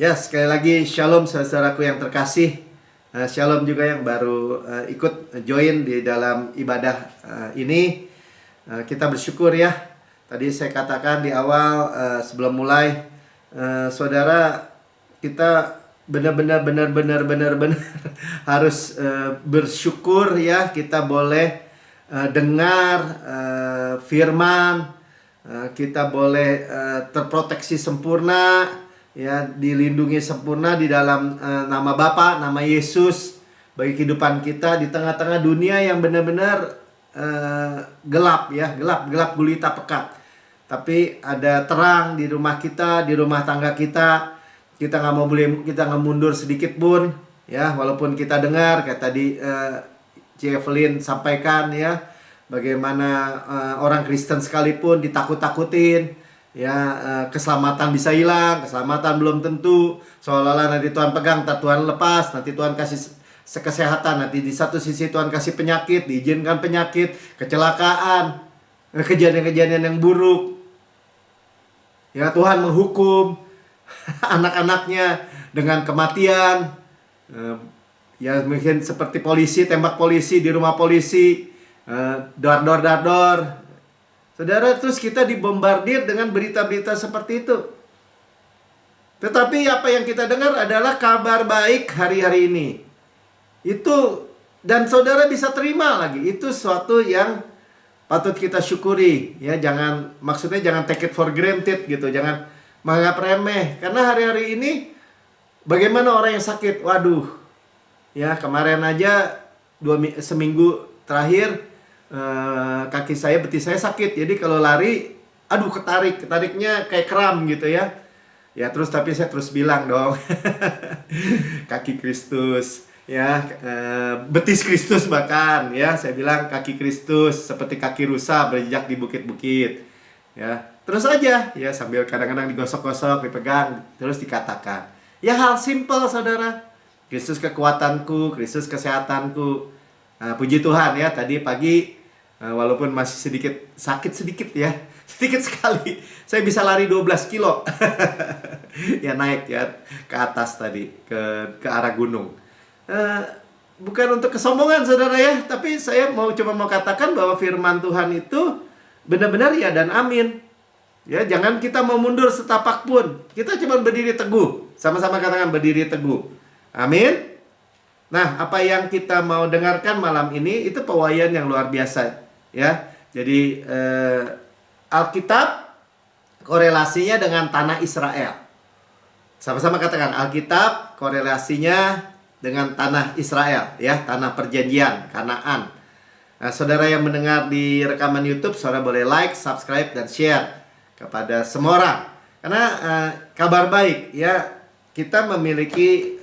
Ya, sekali lagi shalom saudaraku yang terkasih. Shalom juga yang baru ikut join di dalam ibadah ini. Kita bersyukur ya. Tadi saya katakan di awal sebelum mulai, saudara, kita benar-benar harus bersyukur ya. Kita boleh dengar firman, kita boleh terproteksi sempurna, ya, dilindungi sempurna di dalam nama Bapa, nama Yesus, bagi kehidupan kita di tengah-tengah dunia yang benar-benar gelap ya, gelap gulita pekat. Tapi ada terang di rumah kita, di rumah tangga kita. Kita nggak mundur sedikit pun ya, walaupun kita dengar kayak tadi Evelyn sampaikan ya, bagaimana orang Kristen sekalipun ditakut-takutin. Ya, keselamatan bisa hilang, keselamatan belum tentu. Seolah-olah nanti Tuhan pegang, nanti Tuhan lepas, nanti Tuhan kasih kesehatan, nanti di satu sisi Tuhan kasih penyakit, diizinkan penyakit, kecelakaan, kejadian-kejadian yang buruk. Ya, Tuhan menghukum anak-anaknya dengan kematian. Ya, mungkin seperti polisi, tembak polisi di rumah polisi, dar-dor. Saudara, terus kita dibombardir dengan berita-berita seperti itu. Tetapi apa yang kita dengar adalah kabar baik hari-hari ini. Itu, dan saudara bisa terima lagi. Itu suatu yang patut kita syukuri. Ya, maksudnya jangan take it for granted gitu. Jangan menganggap remeh. Karena hari-hari ini, bagaimana orang yang sakit? Waduh, ya kemarin aja seminggu terakhir, kaki saya, betis saya sakit. Jadi kalau lari, aduh ketariknya kayak kram gitu ya. Ya terus, tapi saya terus bilang dong, kaki Kristus ya, betis Kristus bahkan ya. Saya bilang kaki Kristus seperti kaki rusa berjejak di bukit-bukit ya. Terus aja ya, sambil kadang-kadang digosok-gosok, dipegang, terus dikatakan ya, hal simple saudara. Kristus kekuatanku, Kristus kesehatanku. Nah, puji Tuhan ya, tadi pagi walaupun masih sakit sedikit ya, sedikit sekali, saya bisa lari 12 kilo ya, naik ya ke atas tadi, ke arah gunung. Bukan untuk kesombongan saudara ya, tapi saya cuma mau katakan bahwa firman Tuhan itu benar-benar ya dan amin ya. Jangan kita mau mundur setapak pun, kita cuma berdiri teguh. Sama-sama katakan berdiri teguh, amin. Nah, apa yang kita mau dengarkan malam ini itu pewayan yang luar biasa ya. Jadi Alkitab korelasinya dengan tanah Israel. Sama-sama katakan Alkitab korelasinya dengan tanah Israel ya, tanah perjanjian, Kanaan. Nah, saudara yang mendengar di rekaman YouTube, saudara boleh like, subscribe, dan share kepada semua orang. Karena kabar baik ya, kita memiliki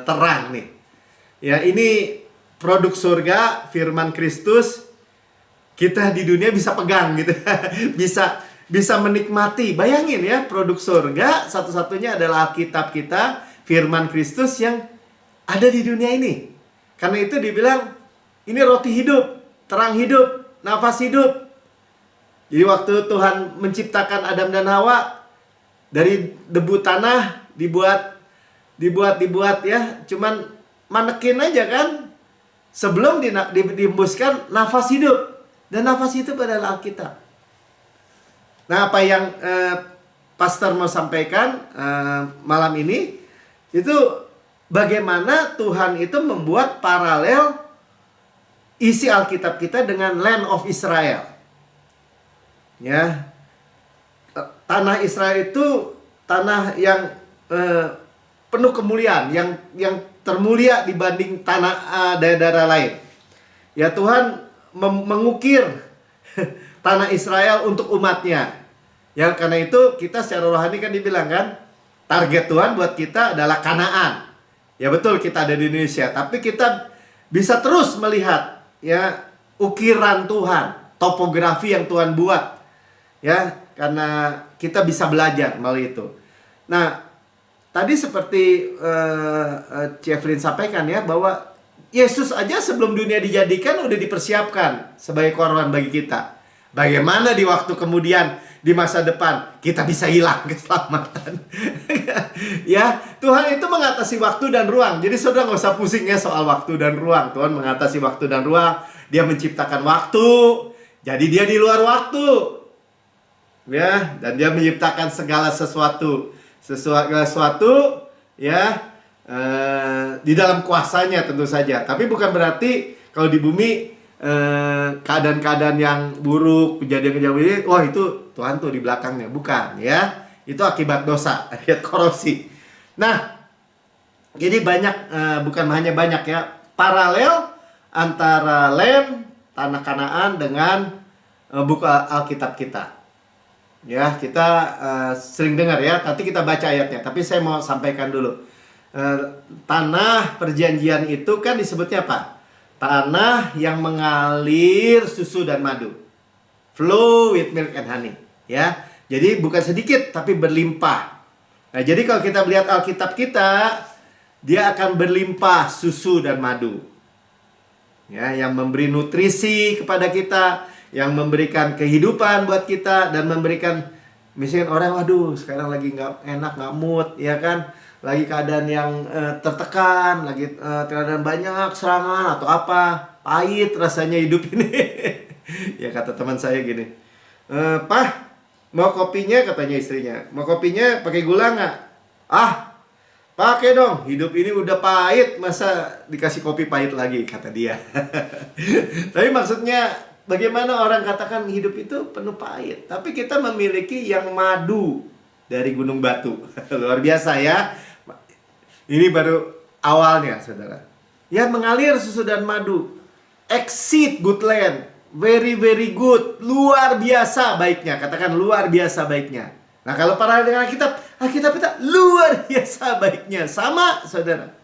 terang nih. Ya, ini produk surga, firman Kristus, kita di dunia bisa pegang gitu. bisa menikmati. Bayangin ya, produk surga satu-satunya adalah Alkitab kita, firman Kristus yang ada di dunia ini. Karena itu dibilang ini roti hidup, terang hidup, nafas hidup. Jadi waktu Tuhan menciptakan Adam dan Hawa dari debu tanah, dibuat ya, cuman manekin aja kan, sebelum dihembuskan nafas hidup. Dan nafas hidup adalah Alkitab. Nah, apa yang pastor mau sampaikan malam ini, itu bagaimana Tuhan itu membuat paralel isi Alkitab kita dengan land of Israel. Ya, tanah Israel itu tanah yang penuh kemuliaan, yang termulia dibanding tanah daerah-daerah lain. Ya, Tuhan mengukir tanah Israel untuk umatnya. Ya, karena itu kita secara rohani kan dibilang kan, target Tuhan buat kita adalah Kanaan. Ya betul, kita ada di Indonesia, tapi kita bisa terus melihat ya ukiran Tuhan, topografi yang Tuhan buat. Ya, karena kita bisa belajar melalui itu. Nah, tadi seperti Evelyn sampaikan ya, bahwa Yesus aja sebelum dunia dijadikan udah dipersiapkan sebagai korban bagi kita. Bagaimana di waktu kemudian di masa depan kita bisa hilang keselamatan. Ya, Tuhan itu mengatasi waktu dan ruang. Jadi saudara nggak usah pusing ya soal waktu dan ruang. Tuhan mengatasi waktu dan ruang. Dia menciptakan waktu, jadi dia di luar waktu. Ya, dan dia menciptakan segala sesuatu ya, di dalam kuasanya tentu saja. Tapi bukan berarti kalau di bumi keadaan-keadaan yang buruk, kejadian-kejadian ini, wah itu Tuhan tuh di belakangnya. Bukan ya, itu akibat dosa, akibat korupsi. Nah, jadi banyak, bukan hanya banyak ya, paralel antara land, tanah Kanaan dengan buku Alkitab kita. Ya, kita sering dengar ya, nanti kita baca ayatnya. Tapi saya mau sampaikan dulu. Tanah perjanjian itu kan disebutnya apa? Tanah yang mengalir susu dan madu. Flow with milk and honey. Ya, jadi bukan sedikit, tapi berlimpah. Nah, jadi kalau kita melihat Alkitab kita, dia akan berlimpah susu dan madu. Ya, yang memberi nutrisi kepada kita, yang memberikan kehidupan buat kita, dan memberikan, misalnya orang, waduh sekarang lagi nggak enak, nggak mood, ya kan, lagi keadaan yang tertekan, lagi keadaan banyak serangan atau apa, pahit rasanya hidup ini. Ya kata teman saya gini, Pak, mau kopinya, katanya istrinya, mau kopinya pakai gula nggak? Ah, pakai dong, hidup ini udah pahit, masa dikasih kopi pahit lagi, kata dia. Tapi maksudnya, bagaimana orang katakan hidup itu penuh pahit, tapi kita memiliki yang madu dari Gunung Batu. Luar biasa ya. Ini baru awalnya, saudara. Ya, mengalir susu dan madu. Exceed good land. Very, very good. Luar biasa baiknya. Katakan luar biasa baiknya. Nah, kalau paralel dengan Alkitab kita luar biasa baiknya. Sama, saudara.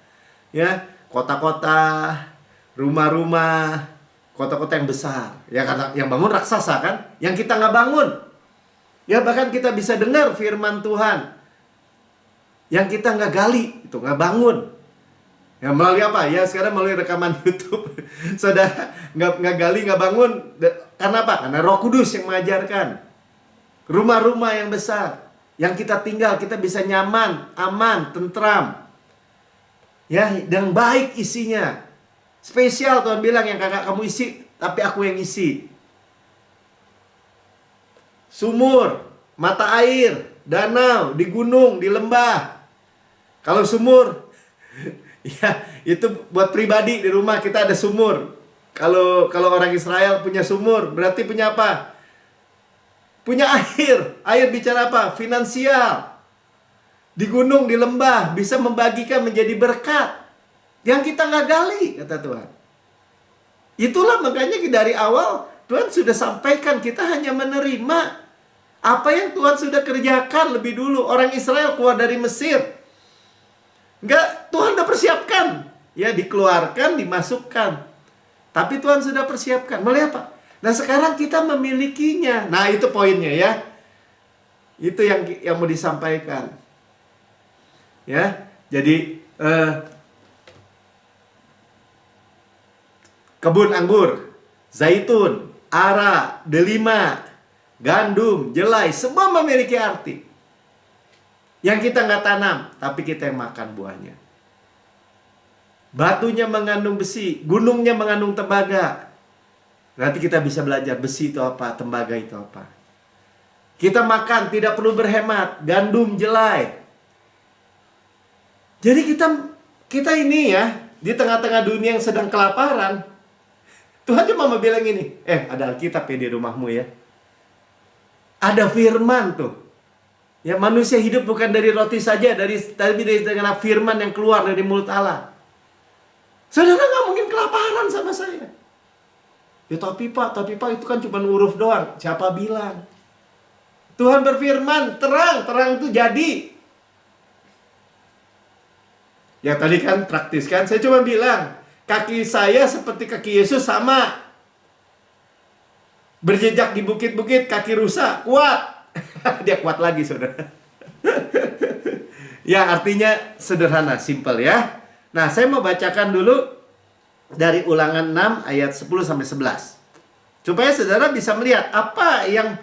Ya, kota-kota, rumah-rumah, kota-kota yang besar. Ya, karena yang bangun raksasa kan? Yang kita nggak bangun. Ya, bahkan kita bisa dengar firman Tuhan yang kita nggak gali, itu nggak bangun. Ya, melalui apa? Ya, sekarang melalui rekaman YouTube. Saudara nggak gali, nggak bangun. Karena apa? Karena Roh Kudus yang mengajarkan. Rumah-rumah yang besar, yang kita tinggal, kita bisa nyaman, aman, tentram. Ya, dan baik isinya. Spesial Tuhan bilang, yang kakak kamu isi, tapi aku yang isi. Sumur, mata air, danau, di gunung, di lembah. Kalau sumur, ya itu buat pribadi, di rumah kita ada sumur. Kalau orang Israel punya sumur, berarti punya apa? Punya air. Air bicara apa? Finansial. Di gunung, di lembah, bisa membagikan menjadi berkat yang kita nggak gali, kata Tuhan. Itulah makanya dari awal Tuhan sudah sampaikan, kita hanya menerima apa yang Tuhan sudah kerjakan lebih dulu. Orang Israel keluar dari Mesir, enggak, Tuhan sudah persiapkan. Ya, dikeluarkan, dimasukkan. Tapi Tuhan sudah persiapkan. Mulai apa? Nah, sekarang kita memilikinya. Nah, itu poinnya ya. Itu yang mau disampaikan. Ya, jadi kebun anggur, zaitun, ara, delima, gandum, jelai, semua memiliki arti. Yang kita nggak tanam, tapi kita yang makan buahnya. Batunya mengandung besi, gunungnya mengandung tembaga. Nanti kita bisa belajar besi itu apa, tembaga itu apa. Kita makan, tidak perlu berhemat, gandum, jelai. Jadi kita ini ya, di tengah-tengah dunia yang sedang kelaparan, Tuhan cuma mau bilang ini, ada Alkitab ya di rumahmu ya. Ada firman tuh. Ya, manusia hidup bukan dari roti saja, tapi dengan firman yang keluar dari mulut Allah. Saudara nggak mungkin kelaparan sama saya. Ya tapi Pak itu kan cuma huruf doang. Siapa bilang? Tuhan berfirman, terang itu jadi. Ya tadi kan praktis kan, saya cuma bilang, kaki saya seperti kaki Yesus sama. Berjejak di bukit-bukit, kaki rusak, kuat. Dia kuat lagi, saudara. Ya, artinya sederhana, simple ya. Nah, saya mau bacakan dulu dari Ulangan 6 ayat 10-11. Supaya saudara bisa melihat apa yang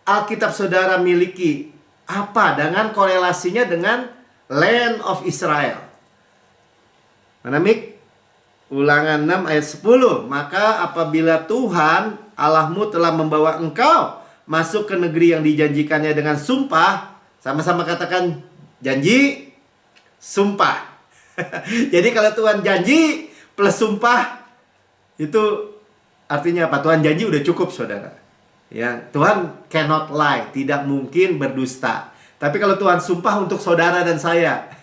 Alkitab saudara miliki? Apa dengan korelasinya dengan land of Israel? Mana Mik? Ulangan 6 ayat 10. Maka apabila Tuhan Allahmu telah membawa engkau masuk ke negeri yang dijanjikannya dengan sumpah. Sama-sama katakan janji, sumpah. Jadi kalau Tuhan janji plus sumpah, itu artinya apa? Tuhan janji udah cukup, saudara. Ya, Tuhan cannot lie, tidak mungkin berdusta. Tapi kalau Tuhan sumpah untuk saudara dan saya,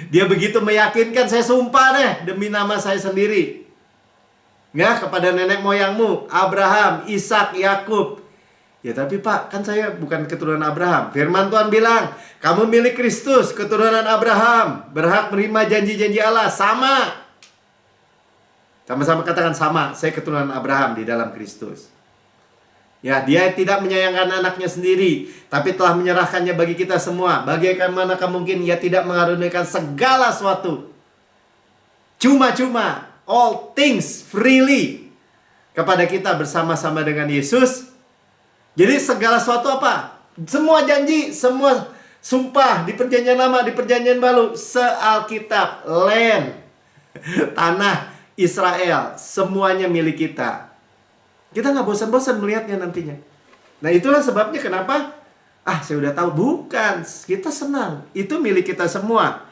Dia begitu meyakinkan, saya sumpah deh demi nama saya sendiri. Ya, kepada nenek moyangmu, Abraham, Ishak, Yakub. Ya tapi Pak, kan saya bukan keturunan Abraham. Firman Tuhan bilang, kamu milik Kristus, keturunan Abraham, berhak menerima janji-janji Allah. Sama-sama katakan sama, saya keturunan Abraham di dalam Kristus. Ya, Dia tidak menyayangkan anaknya sendiri, tapi telah menyerahkannya bagi kita semua. Bagaimanakah mungkin Ia tidak mengaruniakan segala sesuatu cuma-cuma, all things freely, kepada kita bersama-sama dengan Yesus. Jadi segala sesuatu apa? Semua janji, semua sumpah di perjanjian lama, di perjanjian baru, se-Alkitab, land, tanah Israel, semuanya milik kita. Kita nggak bosan-bosan melihatnya nantinya. Nah itulah sebabnya kenapa, saya udah tahu. Bukan, kita senang. Itu milik kita semua.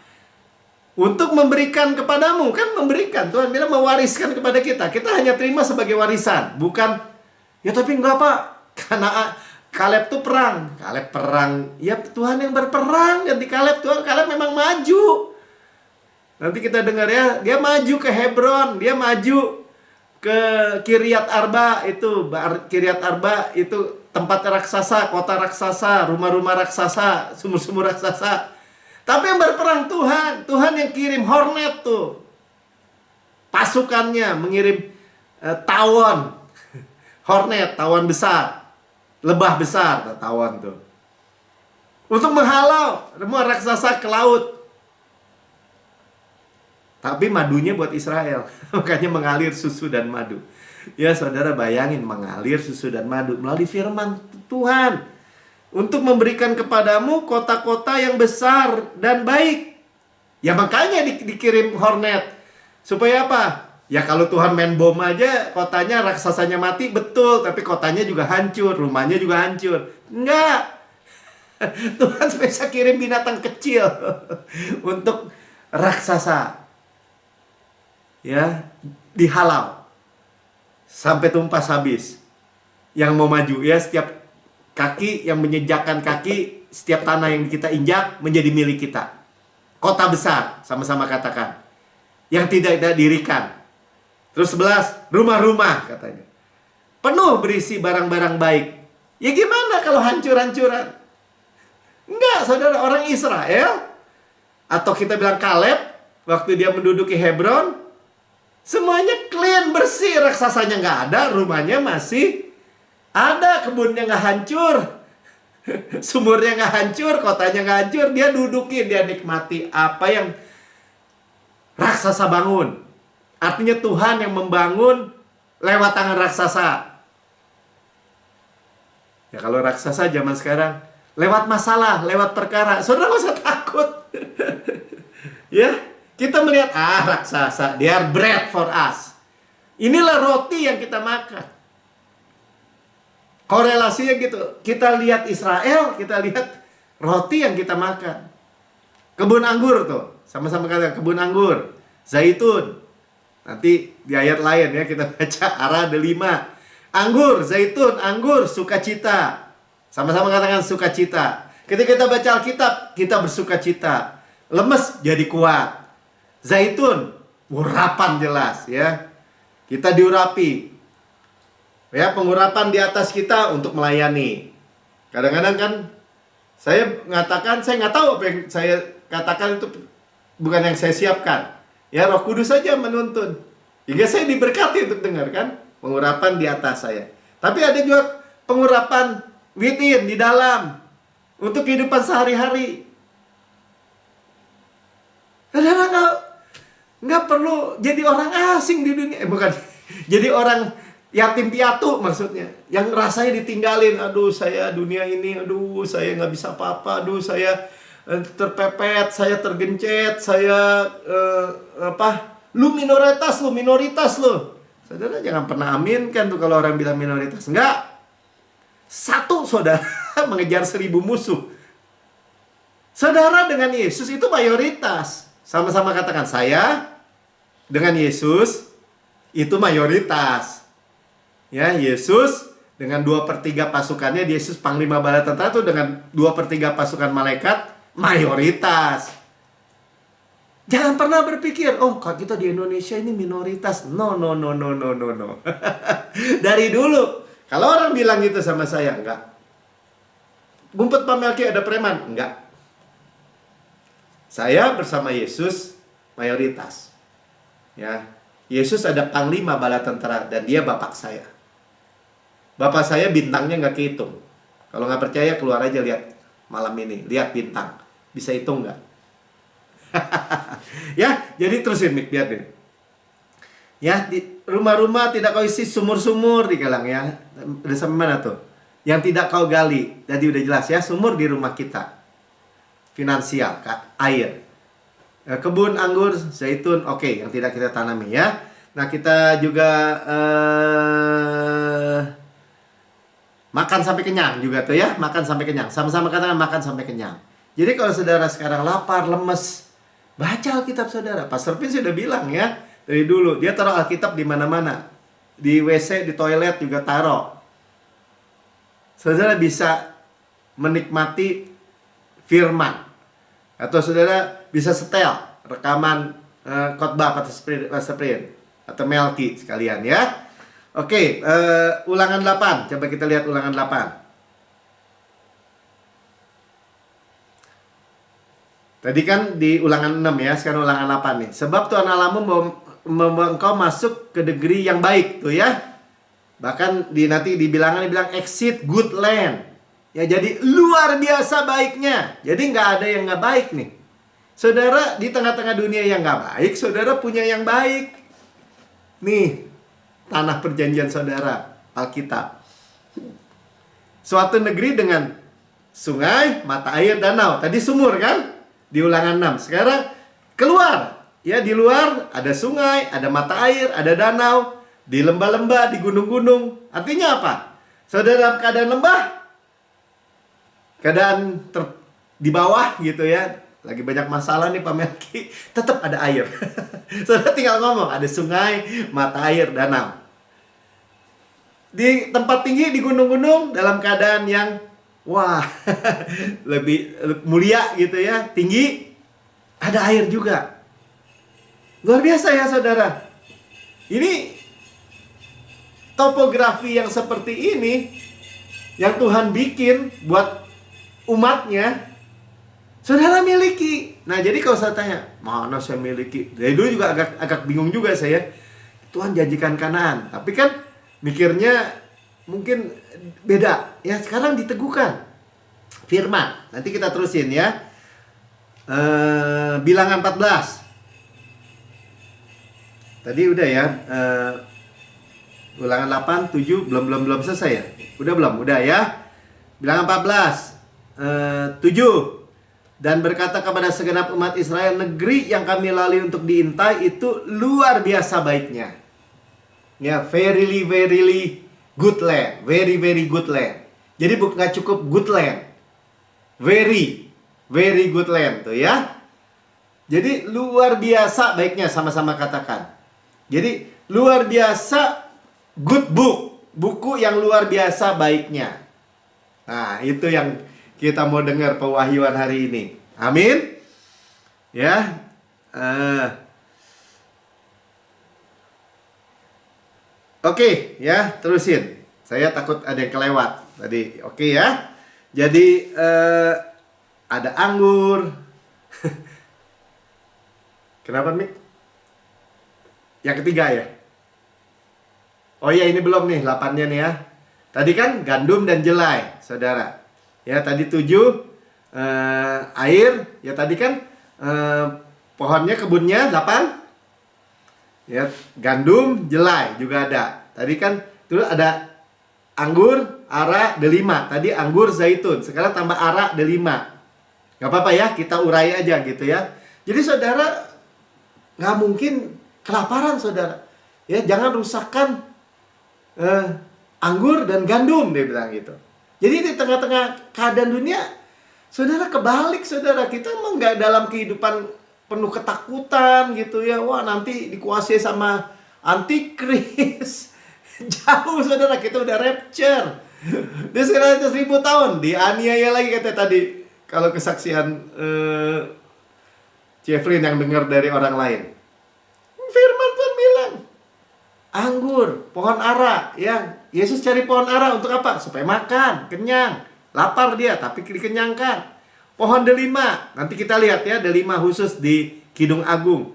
Untuk memberikan kepadamu, kan memberikan. Tuhan bilang mewariskan kepada kita. Kita hanya terima sebagai warisan. Bukan, ya tapi enggak Pak. Karena Kaleb tuh perang. Kaleb perang. Ya Tuhan yang berperang. Ganti Kaleb. Kaleb memang maju. Nanti kita dengar ya, dia maju ke Hebron, dia maju ke Kiryat Arba. Itu Kiryat Arba itu tempat raksasa, kota raksasa, rumah-rumah raksasa, sumur-sumur raksasa. Tapi yang berperang Tuhan. Tuhan yang kirim hornet tuh, pasukannya mengirim tawon, hornet, tawon besar, lebah besar, tawon tuh, untuk menghalau semua raksasa ke laut. Tapi madunya buat Israel. Makanya mengalir susu dan madu. Ya saudara, bayangin mengalir susu dan madu melalui firman Tuhan. Untuk memberikan kepadamu kota-kota yang besar dan baik. Ya makanya dikirim hornet. Supaya apa? Ya kalau Tuhan main bom aja, kotanya raksasanya mati, betul. Tapi kotanya juga hancur, rumahnya juga hancur. Enggak. Tuhan spesial kirim binatang kecil untuk raksasa. Ya, dihalau sampai tumpas habis. Yang mau maju, ya setiap kaki yang menyejakkan kaki, setiap tanah yang kita injak menjadi milik kita. Kota besar, sama-sama katakan, yang tidak didirikan. Terus 11, rumah-rumah katanya, penuh berisi barang-barang baik. Ya gimana kalau hancur-hancuran? Enggak, saudara, orang Israel, atau kita bilang Kaleb, waktu dia menduduki Hebron, semuanya clean, bersih, raksasanya nggak ada, rumahnya masih ada, kebunnya nggak hancur, sumurnya nggak hancur, kotanya nggak hancur. Dia dudukin, dia nikmati apa yang raksasa bangun. Artinya Tuhan yang membangun lewat tangan raksasa. Ya kalau raksasa zaman sekarang lewat masalah, lewat perkara, saudara nggak usah takut. Ya. Kita melihat, raksasa, they are bread for us. Inilah roti yang kita makan. Korelasinya gitu. Kita lihat Israel, kita lihat roti yang kita makan. Kebun anggur tuh, sama-sama kata kebun anggur, zaitun. Nanti di ayat lain ya kita baca arah ada 5. Anggur, zaitun, anggur, sukacita. Sama-sama katakan sukacita. Ketika kita baca Alkitab, kita bersukacita. Lemes jadi kuat. Zaitun, urapan jelas ya. Kita diurapi. Ya, pengurapan di atas kita untuk melayani. Kadang-kadang kan saya mengatakan, saya nggak tahu apa yang saya katakan itu bukan yang saya siapkan. Ya, Roh Kudus saja menuntun. Hingga saya diberkati untuk dengar kan, pengurapan di atas saya. Tapi ada juga pengurapan within, di dalam, untuk kehidupan sehari-hari. Kadang-kadang nggak perlu jadi orang asing di dunia. Bukan. Jadi orang yatim piatu maksudnya, yang rasanya ditinggalin. Aduh, saya dunia ini, aduh, saya nggak bisa apa-apa, aduh, saya terpepet, saya tergencet, saya lu minoritas, lu minoritas lu. Saudara jangan pernah aminkan tuh kalau orang bilang minoritas. Enggak. Satu saudara mengejar 1000 musuh. Saudara dengan Yesus itu mayoritas. Sama-sama katakan, saya dengan Yesus itu mayoritas. Ya, Yesus dengan 2/3 pasukannya, Yesus panglima bala tentara itu dengan 2/3 pasukan malaikat, mayoritas. Jangan pernah berpikir, oh kalau kita di Indonesia ini minoritas. No, no, no, no, no, no, no. Dari dulu, kalau orang bilang gitu sama saya, enggak. Ngumpet Pak Melki ada preman? Enggak. Saya bersama Yesus mayoritas. Ya, Yesus ada panglima bala tentara dan dia bapak saya. Bapak saya bintangnya nggak kehitung. Kalau nggak percaya keluar aja lihat malam ini, lihat bintang. Bisa hitung nggak? Ya, jadi terusin Mik, biar deh. Ya, di rumah-rumah tidak kau isi, sumur-sumur digalang ya. Udah sampai mana tuh? Yang tidak kau gali. Jadi udah jelas ya, sumur di rumah kita. Finansial, air. Kebun anggur, zaitun, oke, yang tidak kita tanami ya. Nah, kita juga makan sampai kenyang juga tuh ya, makan sampai kenyang. Sama-sama katakan makan sampai kenyang. Jadi kalau saudara sekarang lapar, lemes, baca Alkitab saudara. Pastor Pin sudah bilang ya, dari dulu dia taruh Alkitab di mana-mana. Di WC, di toilet juga taruh. Saudara bisa menikmati firman. Atau saudara bisa setel rekaman khotbah Pastor Pin atau Melki sekalian ya. Oke, ulangan 8. Coba kita lihat ulangan 8. Tadi kan di ulangan 6 ya, sekarang ulangan 8 nih. Sebab Tuhan Allahmu membawa engkau masuk ke negeri yang baik tuh ya. Bahkan nanti dibilang exit good land. Ya, jadi luar biasa baiknya. Jadi nggak ada yang nggak baik nih. Saudara, di tengah-tengah dunia yang nggak baik, saudara punya yang baik. Nih, tanah perjanjian saudara, Alkitab. Suatu negeri dengan sungai, mata air, danau. Tadi sumur kan? Di ulangan 6. Sekarang keluar. Ya, di luar ada sungai, ada mata air, ada danau. Di lembah-lembah, di gunung-gunung. Artinya apa? Saudara dalam keadaan lembah, keadaan di bawah gitu ya, lagi banyak masalah nih Pak Melki, tetap ada air. Saudara tinggal ngomong, ada sungai, mata air, danau. Di tempat tinggi, di gunung-gunung, dalam keadaan yang wah, lebih mulia gitu ya, tinggi, ada air juga. Luar biasa ya saudara. Ini topografi yang seperti ini yang Tuhan bikin buat umatnya, saudara miliki. Nah, jadi kalau saya tanya, mana saya miliki? Dari dulu juga agak bingung juga saya. Tuhan janjikan Kanaan, tapi kan mikirnya mungkin beda. Ya, sekarang diteguhkan firman. Nanti kita terusin ya. Bilangan 14. Tadi udah ya. Ulangan 8, 7 belum selesai ya? Udah belum? Udah ya. Bilangan 14. 7. Dan berkata kepada segenap umat Israel, negeri yang kami lalui untuk diintai itu luar biasa baiknya. Ya, verily good land. Very good land. Jadi bukan cukup good land. Very good land tuh ya. Jadi luar biasa baiknya, sama-sama katakan. Jadi luar biasa good book. Buku yang luar biasa baiknya. Nah, itu yang kita mau dengar pewahyuan hari ini. Amin. Ya. Oke, ya, terusin. Saya takut ada yang kelewat tadi. Oke ya. Jadi ada anggur. Kenapa, Mik? Yang ketiga ya. Oh iya, ini belum nih 8-nya nih ya. Tadi kan gandum dan jelai, saudara. Ya, tadi 7 air. Ya, tadi kan pohonnya, kebunnya 8. Ya, gandum, jelai juga ada. Tadi kan Terus ada anggur, ara, delima. Tadi anggur, zaitun. Sekarang tambah ara, delima. Gak apa-apa ya, kita urai aja gitu ya. Jadi saudara, gak mungkin kelaparan saudara. Ya, jangan rusakkan anggur dan gandum, dia bilang gitu. Jadi di tengah-tengah keadaan dunia, saudara kebalik saudara. Kita emang gak dalam kehidupan penuh ketakutan gitu ya. Wah, nanti dikuasai sama antikris. Jauh saudara, kita udah rapture. Dia sekarang 1000 tahun dianiaya lagi kata tadi. Kalau kesaksian Jeffrey yang dengar dari orang lain, firman Tuhan bilang anggur, pohon ara, ya Yesus cari pohon ara untuk apa? Supaya makan, kenyang, lapar dia tapi dikenyangkan. Pohon delima, nanti kita lihat ya, delima khusus di Kidung Agung.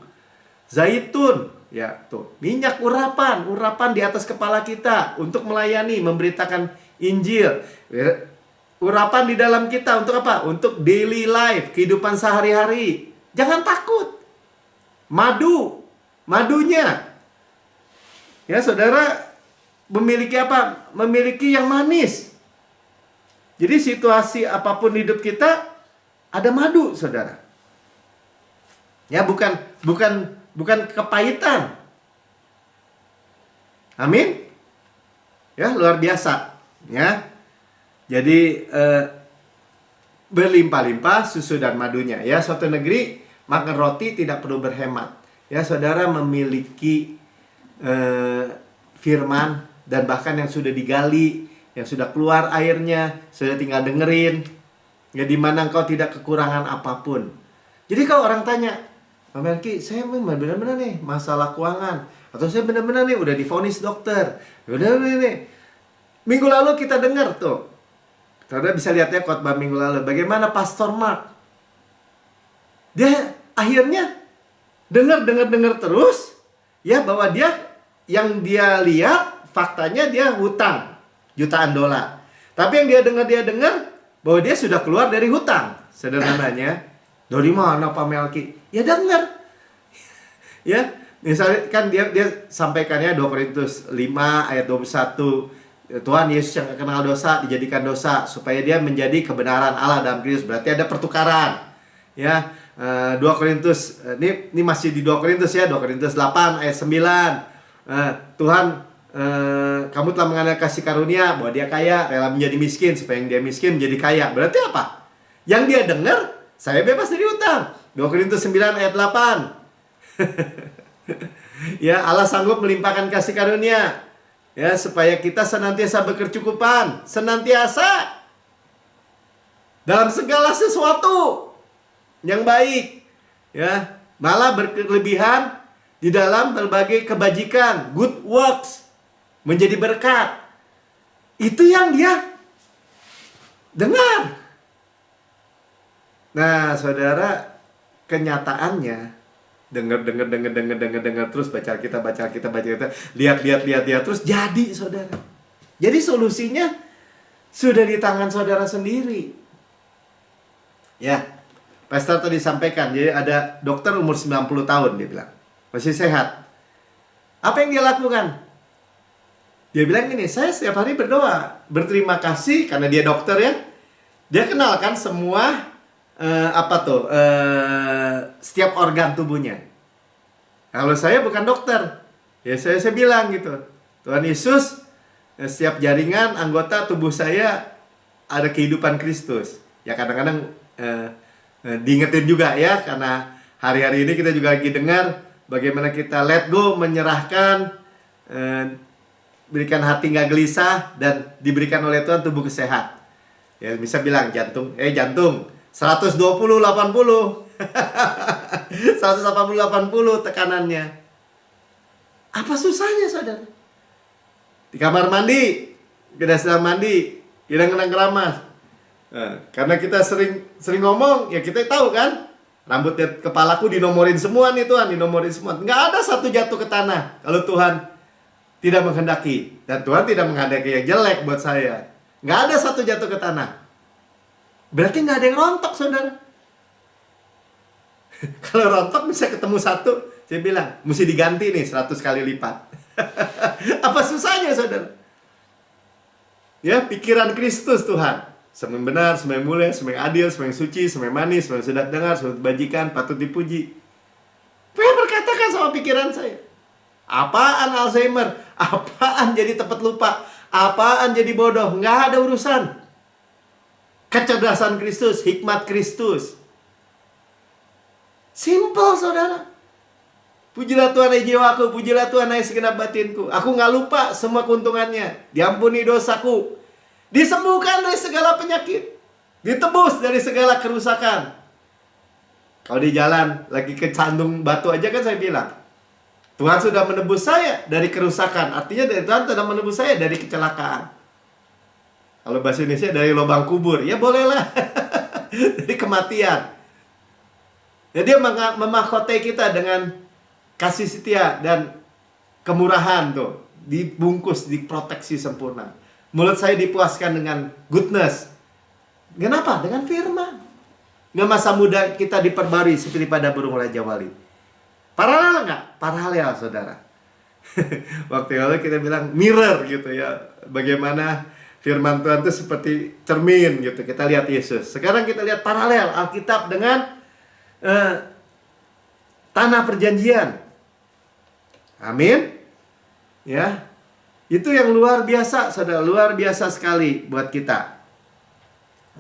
Zaitun, ya tuh, minyak urapan di atas kepala kita untuk melayani, memberitakan Injil. Urapan di dalam kita untuk apa? Untuk daily life, kehidupan sehari-hari. Jangan takut. Madunya. Ya, saudara memiliki apa? Memiliki yang manis. Jadi situasi apapun hidup kita ada madu, saudara. Ya, bukan kepahitan. Amin. Ya, luar biasa. Ya. Jadi berlimpah-limpah susu dan madunya. Ya, suatu negeri makan roti tidak perlu berhemat. Ya, saudara memiliki firman dan bahkan yang sudah digali, yang sudah keluar airnya, sudah tinggal dengerin. Ya, di mana engkau tidak kekurangan apapun. Jadi kalau orang tanya, Pak Melki, saya benar-benar nih masalah keuangan, atau saya benar-benar nih udah divonis dokter, benar-benar nih. Minggu lalu kita dengar tuh, saudara bisa lihat ya khotbah minggu lalu, bagaimana Pastor Mark, dia akhirnya dengar terus, ya bahwa dia, yang dia lihat faktanya dia hutang jutaan dolar. Tapi yang dia dengar bahwa dia sudah keluar dari hutang. Sederhananya, dari mana Pak Melki? Ya dengar. Ya, misalnya kan dia sampaikannya 2 Korintus 5 ayat 21. Tuhan Yesus yang kenal dosa dijadikan dosa supaya dia menjadi kebenaran Allah dalam Kristus. Berarti ada pertukaran. Ya, 2 Korintus ini masih di 2 Korintus ya, 2 Korintus 8 ayat 9. Tuhan, kamu telah mengenal kasih karunia bahwa dia kaya, rela menjadi miskin supaya yang dia miskin menjadi kaya. Berarti apa? Yang dia dengar, saya bebas dari utang. 2 Korintus 9 ayat 8. Ya, Allah sanggup melimpahkan kasih karunia, ya, supaya kita senantiasa berkecukupan, senantiasa dalam segala sesuatu yang baik, ya, malah berkelebihan di dalam berbagai kebajikan, good works, menjadi berkat. Itu yang dia dengar. Nah, saudara, kenyataannya dengar terus baca kita, lihat terus jadi, saudara. Jadi solusinya sudah di tangan saudara sendiri. Ya, Pastor tadi sampaikan, jadi ada dokter umur 90 tahun, dia bilang masih sehat. Apa yang dia lakukan? Dia bilang gini, saya setiap hari berdoa, berterima kasih karena dia dokter ya. Dia kenalkan semua setiap organ tubuhnya. Kalau saya bukan dokter, ya saya bilang gitu, Tuhan Yesus, setiap jaringan anggota tubuh saya ada kehidupan Kristus. Ya kadang-kadang diingetin juga ya, karena hari-hari ini kita juga lagi dengar bagaimana kita let go, menyerahkan, berikan hati nggak gelisah, dan diberikan oleh Tuhan tubuh kesehat. Ya bisa bilang jantung 120 80 180 80 tekanannya. Apa susahnya, saudara? Di kamar mandi, kita sedang mandi, kita kena keramas. Karena kita sering ngomong, ya kita tahu kan, rambut kepalaku dinomorin semua nih Tuhan, dinomorin semua. Nggak ada satu jatuh ke tanah kalau Tuhan tidak menghendaki. Dan Tuhan tidak menghendaki yang jelek buat saya. Nggak ada satu jatuh ke tanah. Berarti nggak ada yang rontok, saudara. Kalau rontok bisa ketemu satu, saya bilang, mesti diganti nih 100 kali lipat. Apa susahnya, saudara? Ya, pikiran Kristus Tuhan. Semua yang benar, semua yang mulia, semua yang adil, semua yang suci, semua yang manis, semua yang sedap dengar, semua yang bajikan, patut dipuji. Saya berkatakan sama pikiran saya. Apaan Alzheimer? Apaan jadi cepat lupa? Apaan jadi bodoh? Nggak ada urusan. Kecerdasan Kristus, hikmat Kristus. Simple, saudara. Pujilah Tuhan hai jiwaku, pujilah Tuhan hai segenap batinku. Aku nggak lupa semua keuntungannya. Diampuni dosaku. Disembuhkan dari segala penyakit. Ditebus dari segala kerusakan. Kalau di jalan lagi kecandung batu aja kan saya bilang, Tuhan sudah menebus saya dari kerusakan. Artinya Tuhan sudah menebus saya dari kecelakaan. Kalau bahasa Indonesia dari lubang kubur. Ya bolehlah. Dari kematian. Ya, dia memahkotai kita dengan kasih setia dan kemurahan tuh. Dibungkus, diproteksi sempurna. Mulut saya dipuaskan dengan goodness. Kenapa? Dengan firman. Nggak masa muda kita diperbarui seperti pada burung Raja Wali. Paralel nggak? Paralel, saudara. Waktu lalu kita bilang mirror gitu ya. Bagaimana firman Tuhan itu seperti cermin gitu. Kita lihat Yesus. Sekarang kita lihat paralel Alkitab dengan tanah perjanjian. Amin. Ya. Itu yang luar biasa, saudara. Luar biasa sekali buat kita.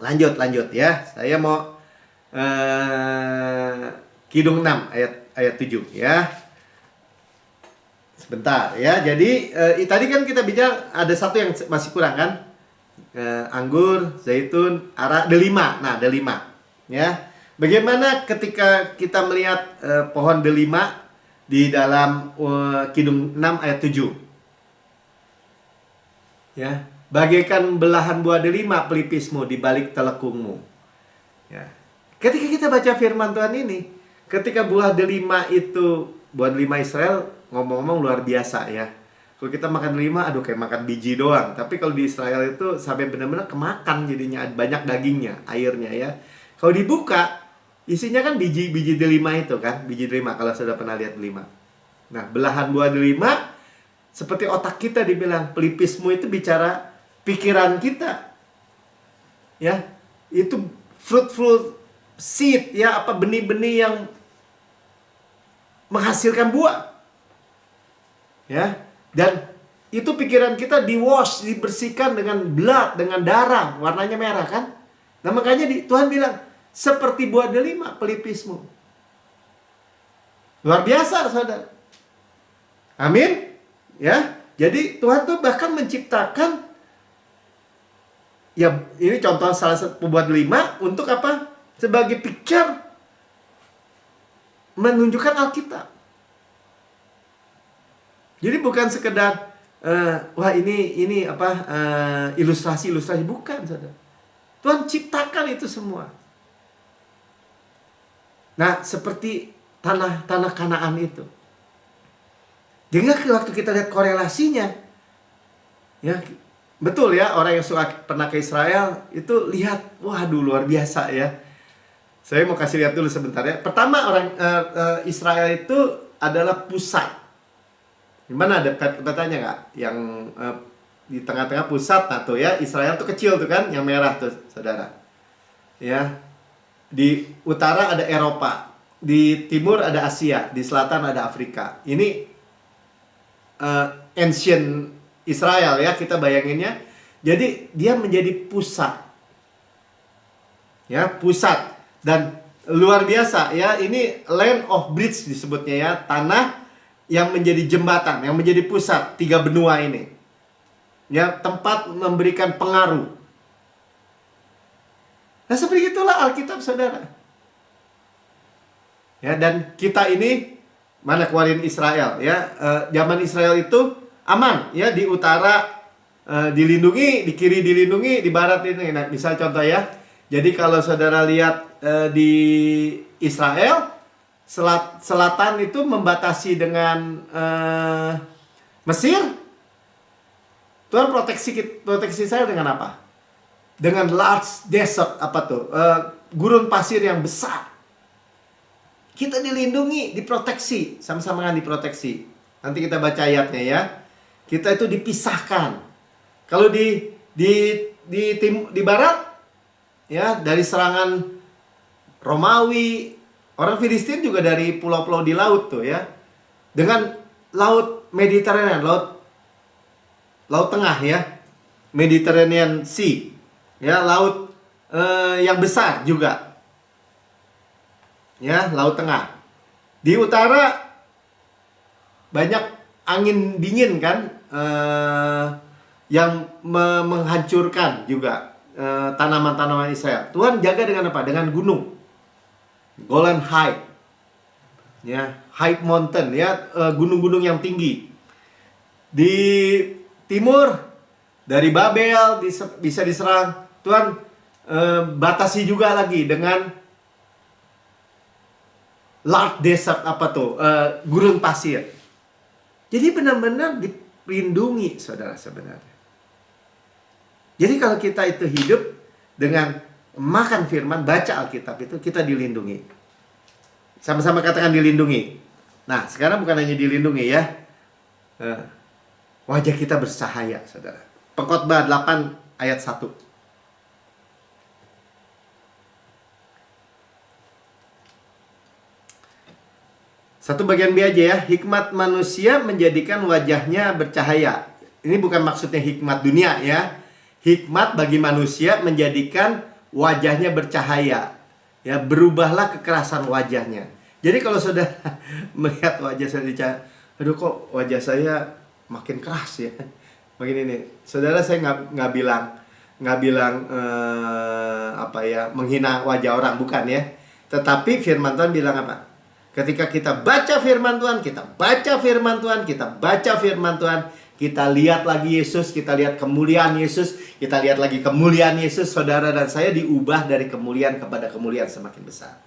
Lanjut ya. Saya mau Kidung 6 ayat 7 ya. Sebentar ya. Jadi tadi kan kita bicara ada satu yang masih kurang kan? Anggur, zaitun, ara, delima. Nah, delima ya. Bagaimana ketika kita melihat pohon delima di dalam Kidung 6 ayat 7? Ya, bagaikan belahan buah delima pelipismu di balik telekungmu. Ya. Ketika kita baca firman Tuhan ini, ketika buah delima itu, buah delima Israel, ngomong-ngomong luar biasa ya. Kalau kita makan delima, aduh kayak makan biji doang. Tapi kalau di Israel itu sampai benar-benar kemakan jadinya, banyak dagingnya, airnya ya. Kalau dibuka, isinya kan biji-biji delima itu kan, biji delima kalau sudah pernah lihat delima. Nah, belahan buah delima seperti otak kita dibilang, pelipismu itu bicara pikiran kita. Ya, itu fruitful seed ya, apa benih-benih yang menghasilkan buah. Ya, dan itu pikiran kita di-wash, dibersihkan dengan blood, dengan darah, warnanya merah kan? Nah, makanya Tuhan bilang, seperti buah delima pelipismu. Luar biasa, saudara. Amin. Ya, jadi Tuhan tuh bahkan menciptakan, ya ini contoh salah satu buah delima untuk apa? Sebagai picture menunjukkan Alkitab. Jadi bukan sekedar wah ini apa ilustrasi bukan, saudara. Tuhan ciptakan itu semua. Nah, seperti tanah Kanaan itu. Jadi waktu kita lihat korelasinya, ya betul ya, orang yang pernah ke Israel itu lihat, waduh luar biasa ya. Saya mau kasih lihat dulu sebentar ya. Pertama, orang Israel itu adalah pusat. Gimana, ada petanya nggak? Yang di tengah-tengah pusat, nah tuh ya, Israel tuh kecil tuh kan, yang merah tuh, saudara. Ya, di utara ada Eropa, di timur ada Asia, di selatan ada Afrika. Ini ancient Israel ya, kita bayanginnya. Jadi dia menjadi pusat. Ya, pusat. Dan luar biasa ya, ini land of bridge disebutnya ya, tanah yang menjadi jembatan, yang menjadi pusat tiga benua ini. Ya, tempat memberikan pengaruh. Nah, seperti itulah Alkitab, saudara. Ya, dan kita ini mana keluarin Israel ya, zaman Israel itu aman ya, di utara dilindungi, di kiri dilindungi, di barat ini. Nah, misal contoh ya, jadi kalau saudara lihat di Israel selatan itu membatasi dengan Mesir. Tuhan proteksi Israel dengan apa? Dengan large desert, apa tuh, gurun pasir yang besar. Kita dilindungi, diproteksi, sama-sama kan diproteksi. Nanti kita baca ayatnya ya. Kita itu dipisahkan. Kalau di di barat, ya, dari serangan Romawi, orang Filistin juga dari pulau-pulau di laut tuh ya. Dengan laut Mediterranean, laut tengah ya. Mediterranean Sea. Ya, laut yang besar juga. Ya, laut tengah. Di utara banyak angin dingin kan, yang menghancurkan juga tanaman-tanaman Israel. Tuhan jaga dengan apa? Dengan gunung. Golan Heights, ya, High Mountain, ya, gunung-gunung yang tinggi. Di timur dari Babel bisa diserang. Tuhan batasi juga lagi dengan large desert, apa tuh, gurun pasir. Jadi benar-benar dilindungi, saudara, sebenarnya. Jadi kalau kita itu hidup dengan makan firman, baca Alkitab, itu kita dilindungi. Sama-sama katakan dilindungi. Nah, sekarang bukan hanya dilindungi ya. Wajah kita bercahaya, saudara. Pengkhotbah 8 ayat 1. Satu bagian B aja ya. Hikmat manusia menjadikan wajahnya bercahaya. Ini bukan maksudnya hikmat dunia ya. Hikmat bagi manusia menjadikan wajahnya bercahaya. Ya, berubahlah kekerasan wajahnya. Jadi kalau sudah melihat wajah saya dicahaya, aduh kok wajah saya makin keras ya, makin ini. Saudara, saya nggak bilang apa ya, menghina wajah orang, bukan ya. Tetapi firman Tuhan bilang apa? Ketika kita baca firman Tuhan, kita lihat lagi Yesus, kita lihat kemuliaan Yesus, saudara dan saya diubah dari kemuliaan kepada kemuliaan semakin besar.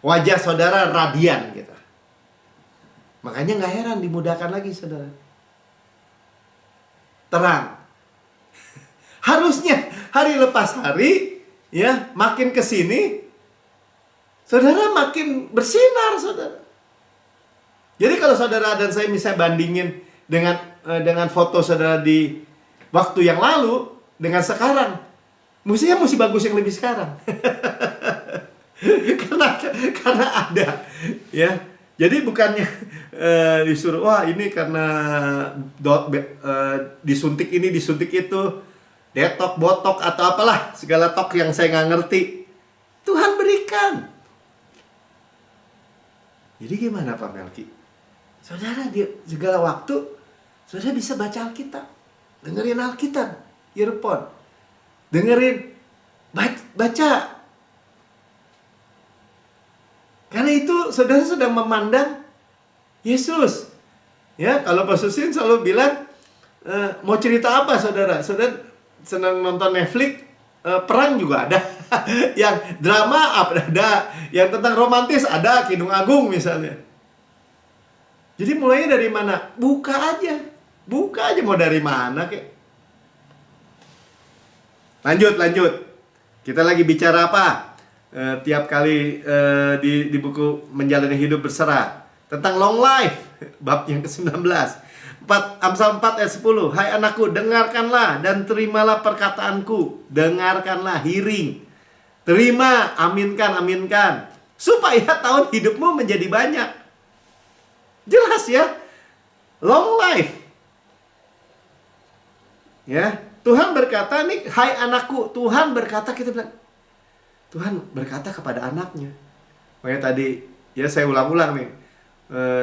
Wajah saudara radian gitu. Makanya nggak heran dimudahkan lagi, saudara. Terang. Harusnya hari lepas hari, ya, makin kesini, saudara makin bersinar, saudara. Jadi kalau saudara dan saya misalnya bandingin dengan foto saudara di waktu yang lalu dengan sekarang, mesti bagus yang lebih sekarang. karena ada ya. Jadi bukannya disuruh, wah ini karena disuntik ini, disuntik itu, detok, botok atau apalah segala tok yang saya nggak ngerti. Tuhan berikan. Jadi gimana Pak Melki? Saudara, di segala waktu saudara bisa baca Alkitab, dengerin Alkitab, earphone, dengerin, baca. Karena itu saudara sedang memandang Yesus. Ya, kalau Pak Susin selalu bilang, mau cerita apa saudara? Saudara senang nonton Netflix, perang juga ada. Yang drama ada, yang tentang romantis ada, Kidung Agung misalnya. Jadi mulainya dari mana? Buka aja mau dari mana kek. Lanjut. Kita lagi bicara apa? Tiap kali di buku Menjalani Hidup Berserah tentang long life, bab yang ke-19. Amsal 4 ayat 10. Hai anakku, dengarkanlah dan terimalah perkataanku. Dengarkanlah, hearing. Terima, aminkan. Supaya tahun hidupmu menjadi banyak. Jelas ya. Long life. Ya, Tuhan berkata nih, hai anakku. Tuhan berkata, kita bilang, Tuhan berkata kepada anaknya. Makanya tadi, ya saya ulang-ulang nih,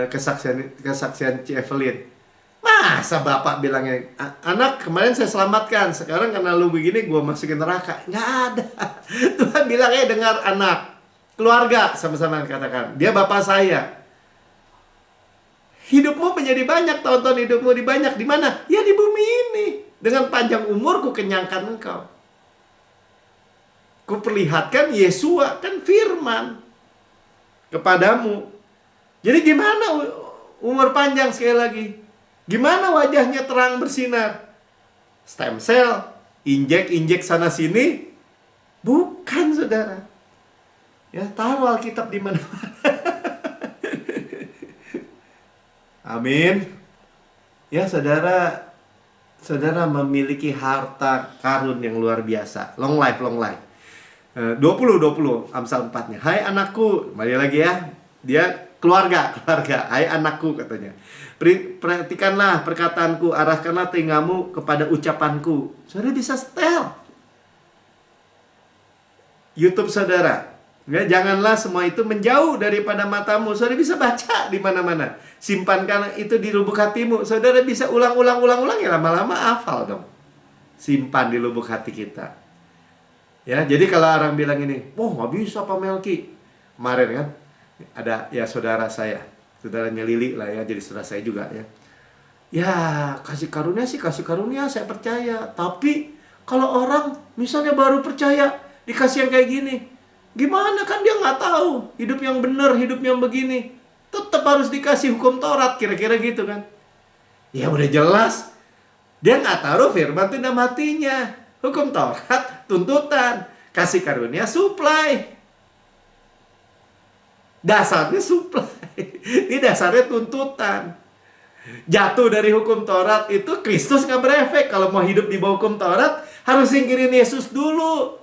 kesaksian Ci Evelyn. Masa bapak bilangnya, anak kemarin saya selamatkan, sekarang karena lu begini gue masukin neraka. Nggak ada. Tuhan bilang, dengar anak, keluarga, sama-sama katakan, dia bapak saya. Hidupmu menjadi banyak, tahun-tahun hidupmu dibanyak. Di mana? Ya di bumi ini. Dengan panjang umur ku kenyangkan engkau. Ku perlihatkan Yesua, kan firman kepadamu. Jadi gimana umur panjang, sekali lagi? Gimana wajahnya terang bersinar? Stem cell, injek sana sini? Bukan, saudara. Ya, taruh Alkitab di mana-mana. Amin. Ya, saudara, saudara memiliki harta karun yang luar biasa. Long life, long life. 20 Amsal 4-nya. Hai anakku, kembali lagi ya. Dia keluarga. Hai anakku katanya. Perhatikanlah perkataanku, arahkanlah telingamu kepada ucapanku. Saudara bisa setel YouTube saudara. Ya, janganlah semua itu menjauh daripada matamu. Saudara bisa baca di mana-mana. Simpankan itu di lubuk hatimu. Saudara bisa ulang-ulang ya, lama-lama hafal dong. Simpan di lubuk hati kita. Ya, jadi kalau orang bilang ini, nggak bisa Pak Melki. Kemarin kan ada ya saudara saya, saudaranya Lili lah ya, jadi saudara saya juga ya. Ya, kasih karunia saya percaya. Tapi kalau orang misalnya baru percaya dikasih yang kayak gini, gimana kan dia nggak tahu hidup yang benar, hidup yang begini. Tetap harus dikasih hukum Taurat, kira-kira gitu kan. Ya udah jelas. Dia nggak taruh firman itu dalam hatinya. Hukum Taurat, tuntutan. Kasih karunia, supply. Dasarnya supply. Ini dasarnya tuntutan. Jatuh dari hukum Taurat itu Kristus nggak berefek. Kalau mau hidup di bawah hukum Taurat, harus singkirin Yesus dulu.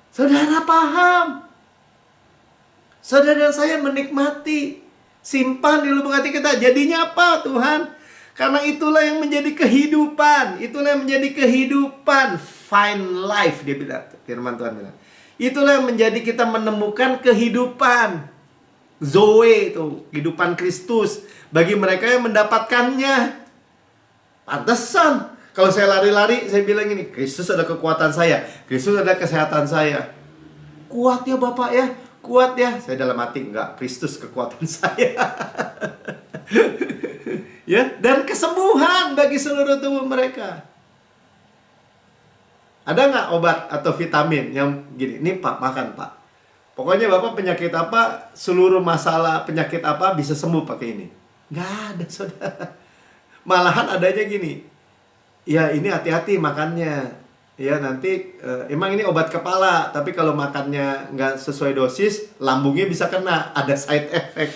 Saudara paham? Saudara dan saya menikmati. Simpan di lubuk hati kita. Jadinya apa Tuhan? Karena itulah yang menjadi kehidupan. Itulah yang menjadi kehidupan. Find life, dia bilang. Firman Tuhan bilang. Itulah yang menjadi kita menemukan kehidupan. Zoe itu. Kehidupan Kristus. Bagi mereka yang mendapatkannya. Pantesan. Kalau saya lari-lari, saya bilang ini, Kristus ada kekuatan saya. Kristus ada kesehatan saya. Kuat ya Bapak ya. Kuat ya. Saya dalam hati, enggak. Kristus kekuatan saya. Ya, dan kesembuhan bagi seluruh tubuh mereka. Ada nggak obat atau vitamin yang gini? Ini Pak, makan Pak. Pokoknya Bapak penyakit apa, seluruh masalah penyakit apa bisa sembuh pakai ini. Nggak ada saudara. Malahan adanya gini. Ya ini hati-hati makannya. Ya nanti emang ini obat kepala, tapi kalau makannya nggak sesuai dosis, lambungnya bisa kena, ada side effect.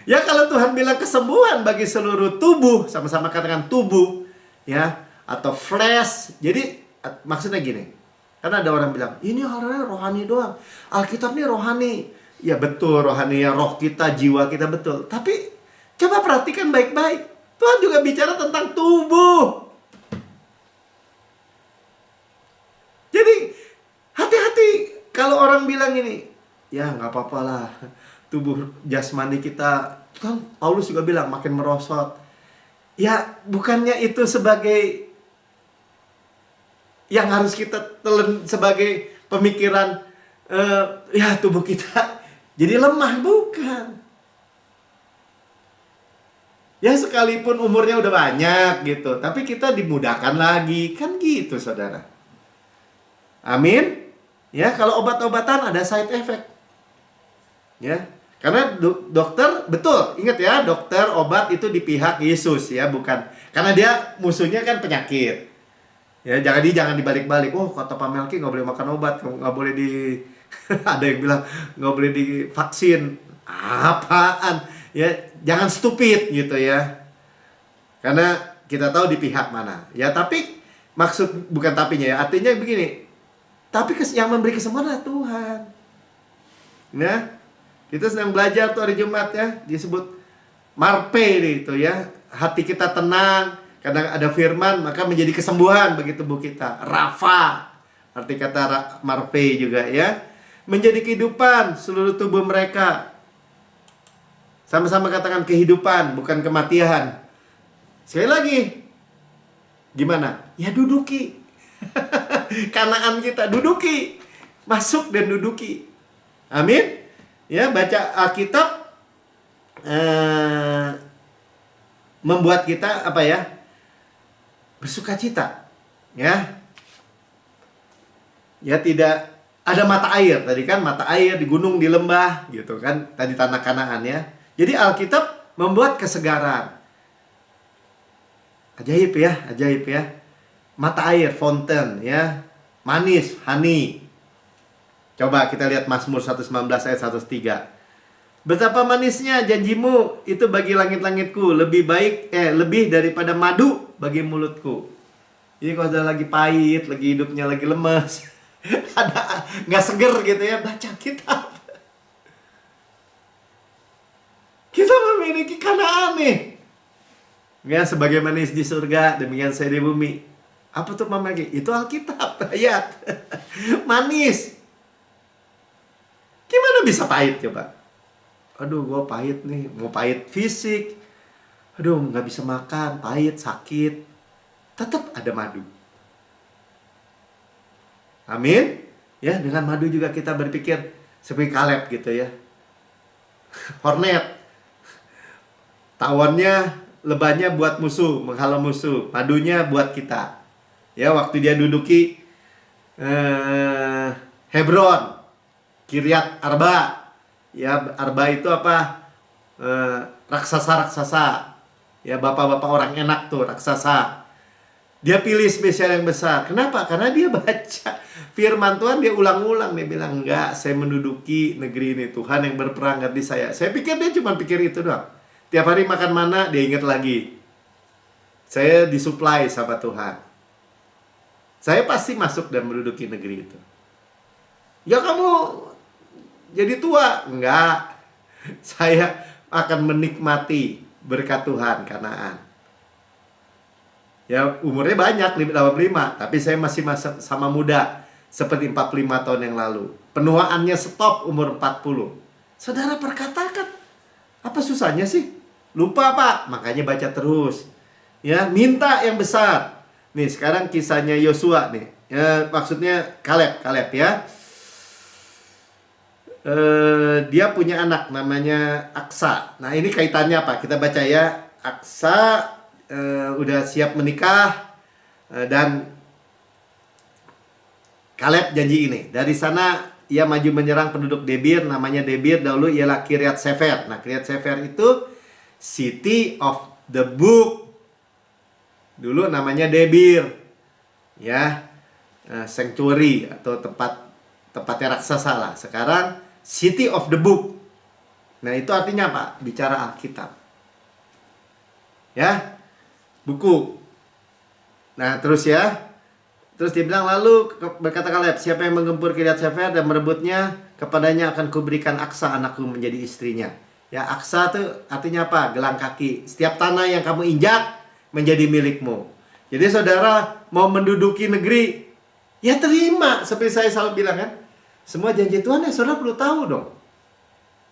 Ya kalau Tuhan bilang kesembuhan bagi seluruh tubuh, sama-sama katakan tubuh, ya atau flesh. Jadi maksudnya gini, karena ada orang bilang ini hal-hal rohani doang. Alkitab ini rohani, ya betul rohani ya, roh kita, jiwa kita betul. Tapi coba perhatikan baik-baik, Tuhan juga bicara tentang tubuh. Jadi hati-hati kalau orang bilang ini, ya nggak apa-apa lah, tubuh jasmani kita, kan Paulus juga bilang makin merosot. Ya bukannya itu sebagai yang harus kita telan sebagai pemikiran ya tubuh kita jadi lemah, bukan. Ya sekalipun umurnya udah banyak gitu, tapi kita dimudahkan lagi, kan gitu saudara. Amin. Ya, kalau obat-obatan ada side effect. Ya, karena dokter, betul, ingat ya, dokter obat itu di pihak Yesus ya, bukan. Karena dia musuhnya kan penyakit. Ya, jangan dibalik-balik. Oh, kata Pak Melki nggak boleh makan obat, nggak boleh di ada yang bilang nggak boleh divaksin. Apaan? Ya, jangan stupid gitu ya. Karena kita tahu di pihak mana. Ya, tapi maksud bukan tapinya ya. Artinya begini. Tapi yang memberi kesembuhan adalah Tuhan. Nah, kita sedang belajar tuh hari Jumat ya, disebut marpe itu ya. Hati kita tenang, karena ada firman, maka menjadi kesembuhan bagi tubuh kita. Rafa, arti kata marpe juga ya. Menjadi kehidupan seluruh tubuh mereka. Sama-sama katakan kehidupan, bukan kematian. Sekali lagi, gimana? Ya duduki. Kanaan kita, duduki. Masuk dan duduki. Amin. Ya, baca Alkitab membuat kita apa ya? Bersukacita. Ya. Ya tidak ada mata air tadi kan, mata air di gunung, di lembah gitu kan, tadi tanah Kanaan ya. Jadi Alkitab membuat kesegaran. Ajaib ya. Mata air, fountain ya. Manis, honey. Coba kita lihat Mazmur 119 ayat 103. Betapa manisnya janjimu itu bagi langit-langitku, lebih daripada madu bagi mulutku. Jadi kalau udah lagi pahit, lagi hidupnya lagi lemes, ada nggak seger gitu ya, baca kitab. Kita memiliki Kanaan nih. Ya, sebagai manis di surga, demikian saya di bumi. Apa tuh Mama Gi? Itu Alkitab, ayat. Manis. Gimana bisa pahit coba? Aduh, gue pahit nih. Mau pahit fisik. Aduh, nggak bisa makan. Pahit, sakit. Tetap ada madu. Amin. Ya, dengan madu juga kita berpikir seperti Kaleb gitu ya. Hornet. Tawonnya, lebahnya buat musuh, menghalau musuh. Madunya buat kita. Ya, waktu dia duduki Hebron, Kiryat Arba. Ya, Arba itu apa? Raksasa-raksasa. Ya, bapak-bapak orang enak tuh, raksasa. Dia pilih spesial yang besar. Kenapa? Karena dia baca firman Tuhan, dia ulang-ulang. Dia bilang, enggak, saya menduduki negeri ini. Tuhan yang berperang ganti saya. Saya pikir dia cuma pikir itu doang. Tiap hari makan mana, dia ingat lagi. Saya disuplai sama Tuhan. Saya pasti masuk dan menduduki negeri itu. Ya kamu jadi tua? Enggak. Saya akan menikmati berkat Tuhan, Kanaan. Ya umurnya banyak, 85. Tapi saya masih sama muda. Seperti 45 tahun yang lalu. Penuaannya stop umur 40. Saudara perkatakan, apa susahnya sih? Lupa Pak, makanya baca terus. Ya, minta yang besar. Nih, sekarang kisahnya Yosua nih. Ya, maksudnya Kaleb ya. Dia punya anak namanya Aksa. Nah, ini kaitannya apa? Kita baca ya. Aksa udah siap menikah dan Kaleb janji ini. Dari sana ia maju menyerang penduduk Debir, namanya Debir dahulu ialah Kiryat Sefer. Nah, Kiryat Sefer itu City of the Book. Dulu namanya Debir. Ya. Sanctuary atau tempatnya raksasa lah. Sekarang City of the Book. Nah, itu artinya apa? Bicara Alkitab. Ya. Buku. Nah, terus ya. Terus dia bilang, lalu berkata Kaleb, siapa yang menggempur Kiryat Sefer dan merebutnya, kepadanya akan kuberikan Aksa anakku menjadi istrinya. Ya, Aksa itu artinya apa? Gelang kaki. Setiap tanah yang kamu injak menjadi milikmu. Jadi saudara mau menduduki negeri, ya terima. Seperti saya selalu bilang kan, semua janji Tuhan ya saudara perlu tahu dong.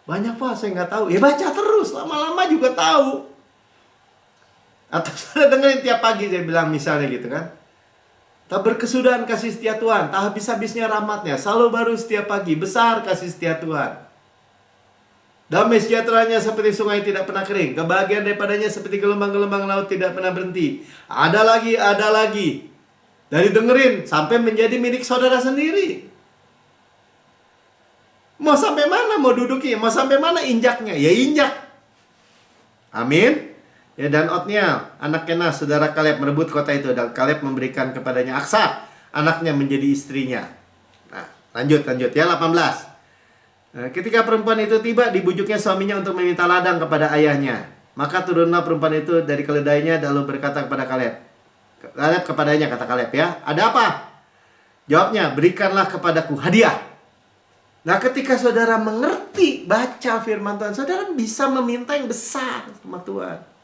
Banyak Pak, saya nggak tahu. Ya baca terus, lama-lama juga tahu. Atau saudara dengerin tiap pagi saya bilang misalnya gitu kan. Tak berkesudahan kasih setia Tuhan, tak habis-habisnya rahmatnya, selalu baru setiap pagi, besar kasih setia Tuhan. Damai sejahteranya seperti sungai tidak pernah kering, kebahagiaan daripadanya seperti gelombang-gelombang laut tidak pernah berhenti. Ada lagi. Dari dengerin sampai menjadi milik saudara sendiri. Mau sampai mana mau duduki? Mau sampai mana injaknya? Ya injak. Amin. Ya, dan Otniel, anak Kenas, saudara Kaleb merebut kota itu, dan Kaleb memberikan kepadanya Aksa, anaknya menjadi istrinya. Nah, lanjut ya 18. Ketika perempuan itu tiba, dibujuknya suaminya untuk meminta ladang kepada ayahnya. Maka turunlah perempuan itu dari keledainya lalu berkata kepada Kaleb. Kepadanya kata Kaleb ya, ada apa? Jawabnya, berikanlah kepadaku hadiah. Nah, ketika saudara mengerti baca firman Tuhan, saudara bisa meminta yang besar sama Tuhan.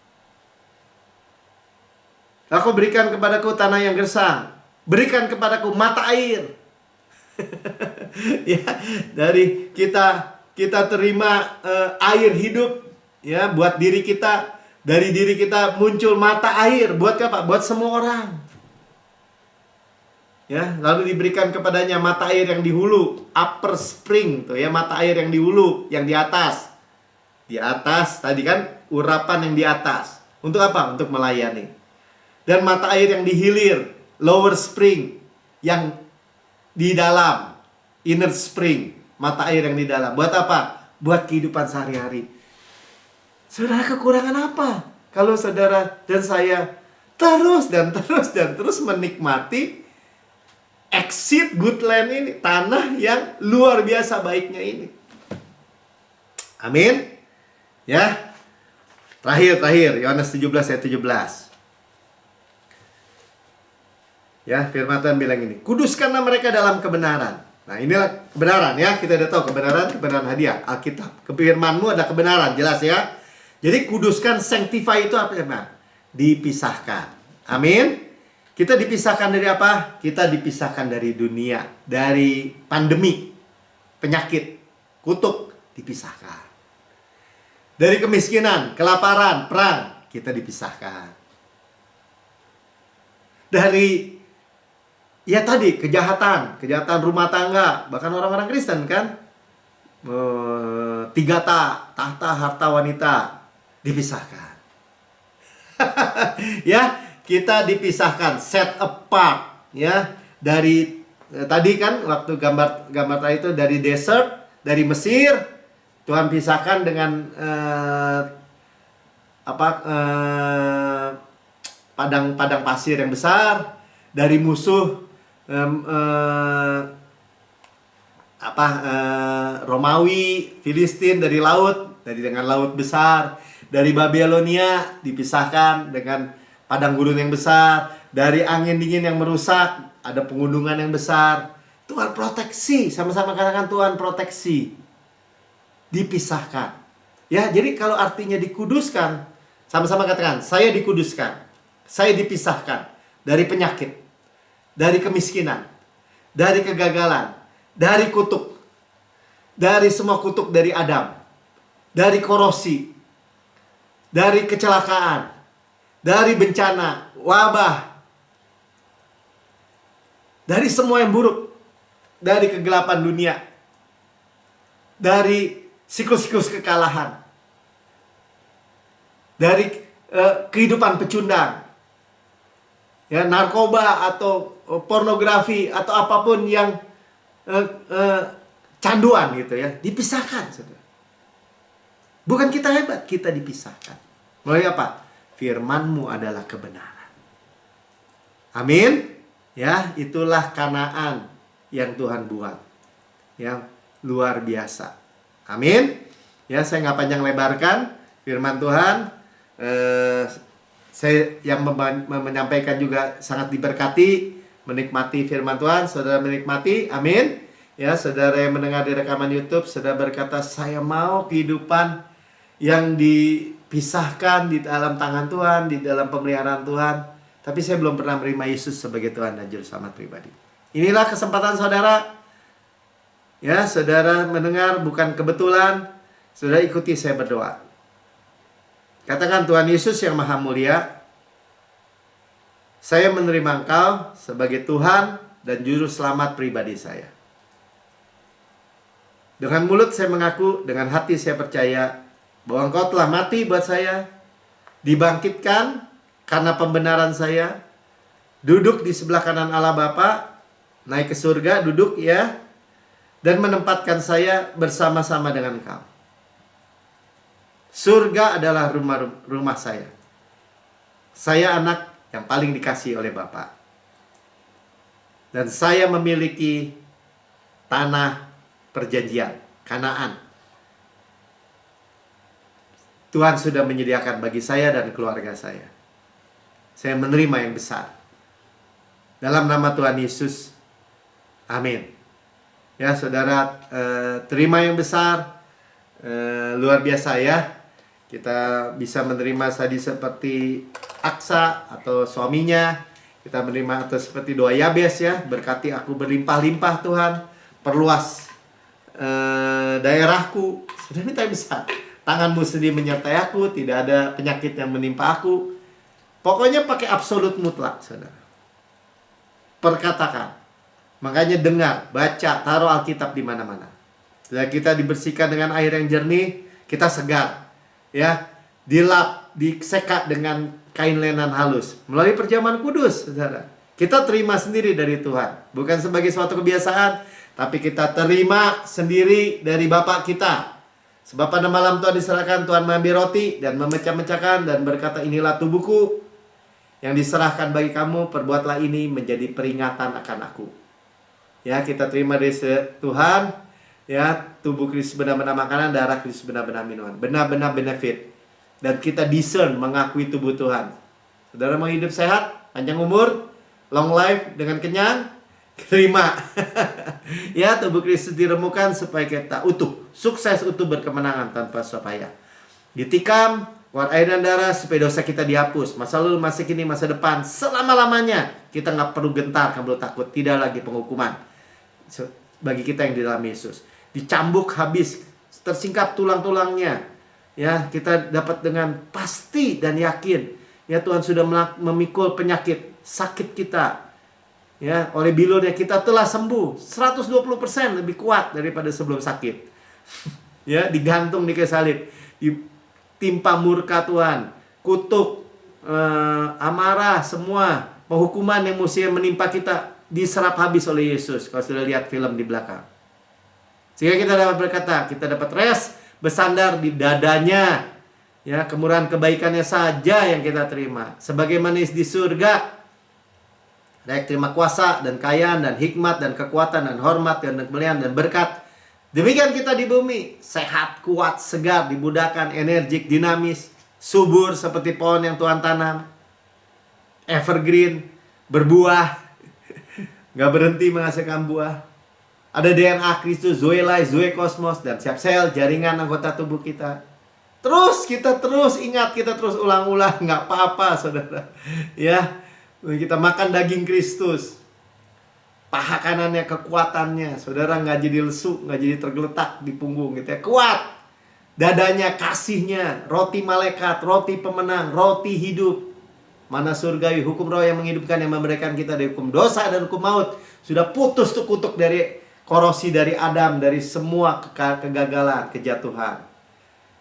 Aku berikan kepadaku tanah yang gersang, berikan kepadaku mata air. Ya, dari kita terima air hidup ya buat diri kita, dari diri kita muncul mata air buat apa? Buat semua orang. Ya, lalu diberikan kepadanya mata air yang di hulu, upper spring tuh ya, mata air yang di hulu, yang di atas. Di atas tadi kan urapan yang di atas. Untuk apa? Untuk melayani. Dan mata air yang di hilir, lower spring, yang di dalam, inner spring, mata air yang di dalam. Buat apa? Buat kehidupan sehari-hari. Saudara kekurangan apa? Kalau saudara dan saya terus menikmati exit good land ini, tanah yang luar biasa baiknya ini. Amin. Ya. Terakhir Yohanes 17 ayat 17. Ya, firman Tuhan bilang ini, kuduskanlah mereka dalam kebenaran. Nah, inilah kebenaran ya, kita udah tahu kebenaran hadiah, Alkitab. Firman-Mu adalah kebenaran, jelas ya. Jadi kuduskan, sanctify itu apa ya? Dipisahkan. Amin. Kita dipisahkan dari apa? Kita dipisahkan dari dunia, dari pandemi, penyakit, kutuk, dipisahkan. Dari kemiskinan, kelaparan, perang, kita dipisahkan. Dari ya tadi, kejahatan rumah tangga, bahkan orang-orang Kristen kan, 3 tahta harta wanita, dipisahkan. Ya, kita dipisahkan, set apart, ya, dari tadi kan waktu gambar tadi itu dari desert, dari Mesir, Tuhan pisahkan dengan padang pasir yang besar, dari musuh Romawi, Filistin, dari laut, dengan laut besar, dari Babilonia dipisahkan dengan padang gurun yang besar, dari angin dingin yang merusak, ada pengundungan yang besar. Tuhan proteksi, sama-sama katakan Tuhan proteksi. Dipisahkan. Ya, jadi kalau artinya dikuduskan, sama-sama katakan, saya dikuduskan, saya dipisahkan dari penyakit, dari kemiskinan, dari kegagalan, dari kutuk, dari semua kutuk dari Adam, dari korosi, dari kecelakaan, dari bencana, wabah, dari semua yang buruk, dari kegelapan dunia, dari siklus-siklus kekalahan, dari kehidupan pecundang, ya, narkoba atau pornografi atau apapun yang canduan gitu ya, dipisahkan, saudara. Bukan kita hebat, kita dipisahkan. Melalui apa? Firman-Mu adalah kebenaran. Amin. Ya, itulah Kanaan yang Tuhan buat, yang luar biasa. Amin. Ya, saya nggak panjang lebarkan firman Tuhan. Saya yang menyampaikan juga sangat diberkati, menikmati firman Tuhan. Saudara menikmati, amin. Ya, saudara yang mendengar di rekaman YouTube, saudara berkata, saya mau kehidupan yang dipisahkan di dalam tangan Tuhan, di dalam pemeliharaan Tuhan. Tapi saya belum pernah menerima Yesus sebagai Tuhan dan Juru Selamat pribadi. Inilah kesempatan saudara. Ya, saudara mendengar bukan kebetulan. Saudara ikuti saya berdoa. Katakan, Tuhan Yesus yang Maha Mulia, saya menerima Engkau sebagai Tuhan dan Juru Selamat pribadi saya. Dengan mulut saya mengaku, dengan hati saya percaya bahwa Engkau telah mati buat saya, dibangkitkan karena pembenaran saya, duduk di sebelah kanan Allah Bapa, naik ke surga, duduk ya, dan menempatkan saya bersama-sama dengan Engkau. Surga adalah rumah saya. Saya anak yang paling dikasihi oleh Bapa. Dan saya memiliki tanah perjanjian, Kanaan. Tuhan sudah menyediakan bagi saya dan keluarga saya. Saya menerima yang besar. Dalam nama Tuhan Yesus. Amin. Ya, saudara, terima yang besar. Luar biasa ya. Kita bisa menerima tadi seperti Aksa atau suaminya. Kita menerima atau seperti doa Yabes ya. Berkati aku berlimpah-limpah Tuhan. Perluas daerahku. Sudah minta yang besar. Tangan-Mu sendiri menyertai aku. Tidak ada penyakit yang menimpa aku. Pokoknya pakai absolut mutlak, saudara. Perkatakan. Makanya dengar, baca, taruh Alkitab di mana-mana. Setelah kita dibersihkan dengan air yang jernih, kita segar. Ya, dilap, diseka dengan kain lenan halus melalui perjamuan kudus, saudara. Kita terima sendiri dari Tuhan, bukan sebagai suatu kebiasaan, tapi kita terima sendiri dari Bapa kita. Sebab pada malam Tuhan diserahkan, Tuhan mengambil roti dan memecah-mecahkan dan berkata, inilah tubuhku yang diserahkan bagi kamu, perbuatlah ini menjadi peringatan akan aku. Ya, kita terima dari Tuhan. Ya, tubuh Kristus benar-benar makanan, darah Kristus benar-benar minuman. Benar-benar benefit. Dan kita discern mengakui tubuh Tuhan. Saudara mau hidup sehat, panjang umur, long life dengan kenyang, terima. Ya, tubuh Kristus diremukan supaya kita utuh, sukses, utuh, berkemenangan tanpa susah payah. Ditikam, keluar air dan darah supaya dosa kita dihapus. Masa lalu, masa kini, masa depan, selama-lamanya. Kita nggak perlu gentar, nggak perlu takut. Tidak lagi penghukuman bagi kita yang di dalam Yesus. Dicambuk habis, tersingkap tulang-tulangnya. Ya, kita dapat dengan pasti dan yakin. Ya, Tuhan sudah memikul penyakit, sakit kita. Ya, oleh bilurnya kita telah sembuh 120% lebih kuat daripada sebelum sakit. Ya, digantung di kayu salib, ditimpa murka Tuhan, kutuk, amarah, semua penghukuman yang mestinya menimpa kita diserap habis oleh Yesus. Kalau sudah lihat film di belakang, sehingga kita dapat berkata, kita dapat rest, bersandar di dadanya. Ya, kemurahan kebaikannya saja yang kita terima. Sebagaimana di surga, ada terima kuasa dan kekayaan dan hikmat dan kekuatan dan hormat dan kemuliaan dan berkat. Demikian kita di bumi, sehat, kuat, segar, dimudahkan, energik, dinamis, subur seperti pohon yang Tuhan tanam, evergreen, berbuah, gak berhenti menghasilkan buah. Ada DNA Kristus, Zoe Life, Zoe Kosmos, dan siap sel, jaringan anggota tubuh kita. Kita terus ingat, kita terus ulang-ulang, gak apa-apa saudara. Ya, kita makan daging Kristus, paha kanannya, kekuatannya. Saudara gak jadi lesu, gak jadi tergeletak di punggung gitu ya. Kuat, dadanya, kasihnya, roti malaikat, roti pemenang, roti hidup. Mana surgawi, hukum roh yang menghidupkan, yang memberikan kita dari hukum dosa dan hukum maut. Sudah putus tuh kutuk dari korosi dari Adam, dari semua kegagalan, kejatuhan.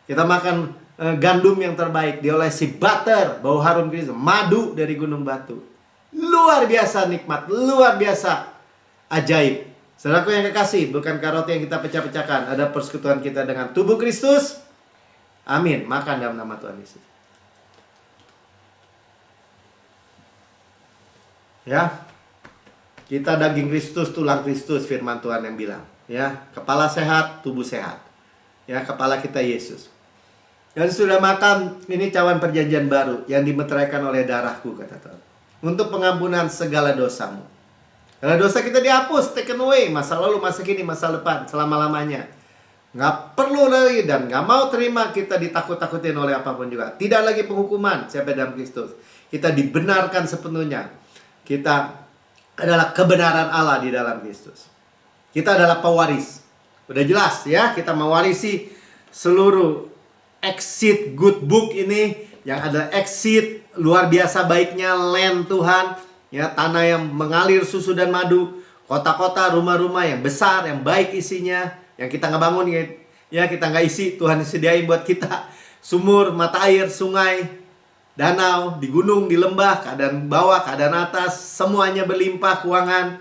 Kita makan gandum yang terbaik, diolesi butter, bau harum Kristus, madu dari gunung batu. Luar biasa nikmat, luar biasa ajaib. Saudaraku yang kekasih, bukankah roti yang kita pecah-pecahkan ada persekutuan kita dengan tubuh Kristus? Amin. Makan dalam nama Tuhan Yesus. Ya, kita daging Kristus, tulang Kristus, firman Tuhan yang bilang. Ya, kepala sehat, tubuh sehat. Ya, kepala kita Yesus. Dan sudah makan, ini cawan perjanjian baru yang dimeteraikan oleh darahku, kata Tuhan, untuk pengampunan segala dosamu. Karena dosa kita dihapus, taken away, masa lalu, masa kini, masa depan, selama-lamanya. Nggak perlu lagi dan nggak mau terima kita ditakut-takutin oleh apapun juga. Tidak lagi penghukuman, siapa dalam Kristus. Kita dibenarkan sepenuhnya. Kita adalah kebenaran Allah di dalam Kristus. Kita adalah pewaris. Udah jelas ya, kita mewarisi seluruh exit good book ini, yang ada exit luar biasa baiknya land Tuhan, ya, tanah yang mengalir susu dan madu, kota-kota, rumah-rumah yang besar, yang baik isinya, yang kita nggak bangun ya, kita nggak isi, Tuhan sediain buat kita. Sumur, mata air, sungai, danau, di gunung, di lembah, keadaan bawah, keadaan atas, semuanya berlimpah keuangan.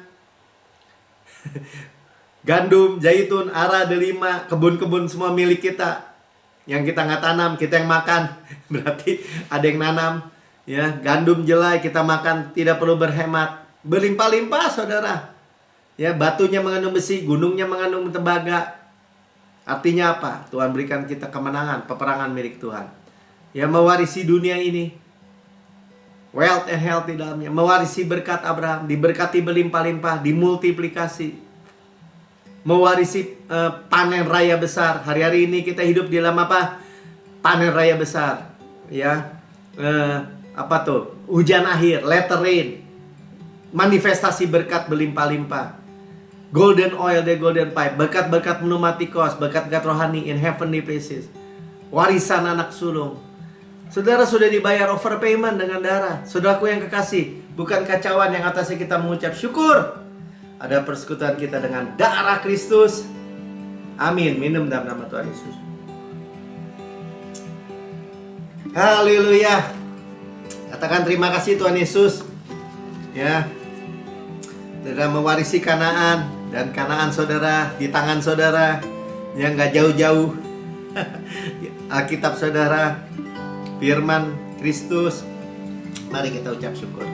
Gandum, zaitun, ara, delima, kebun-kebun semua milik kita. Yang kita nggak tanam, kita yang makan. Berarti ada yang nanam. Ya, gandum jelai kita makan, tidak perlu berhemat. Berlimpah-limpah saudara. Ya, batunya mengandung besi, gunungnya mengandung tembaga. Artinya apa? Tuhan berikan kita kemenangan, peperangan milik Tuhan. Ya, mewarisi dunia ini, wealth and health di dalamnya, mewarisi berkat Abraham, diberkati berlimpah-limpah, dimultiplikasi, mewarisi panen raya besar. Hari-hari ini kita hidup di dalam apa? Panen raya besar. Ya, apa tuh? Hujan akhir, latter rain, manifestasi berkat berlimpah-limpah, golden oil, the golden pipe, berkat-berkat pneumatikos, berkat-berkat rohani in heavenly places, warisan anak sulung. Saudara sudah dibayar overpayment dengan darah. Saudaraku yang kekasih, bukan kacauan yang atasnya kita mengucap syukur. Ada persekutuan kita dengan darah Kristus. Amin. Minum dalam nama Tuhan Yesus. Haleluya. Katakan terima kasih Tuhan Yesus. Ya, saudara mewarisi Kanaan, dan Kanaan saudara di tangan saudara yang gak jauh-jauh. Alkitab saudara, firman Kristus. Mari kita ucap syukur.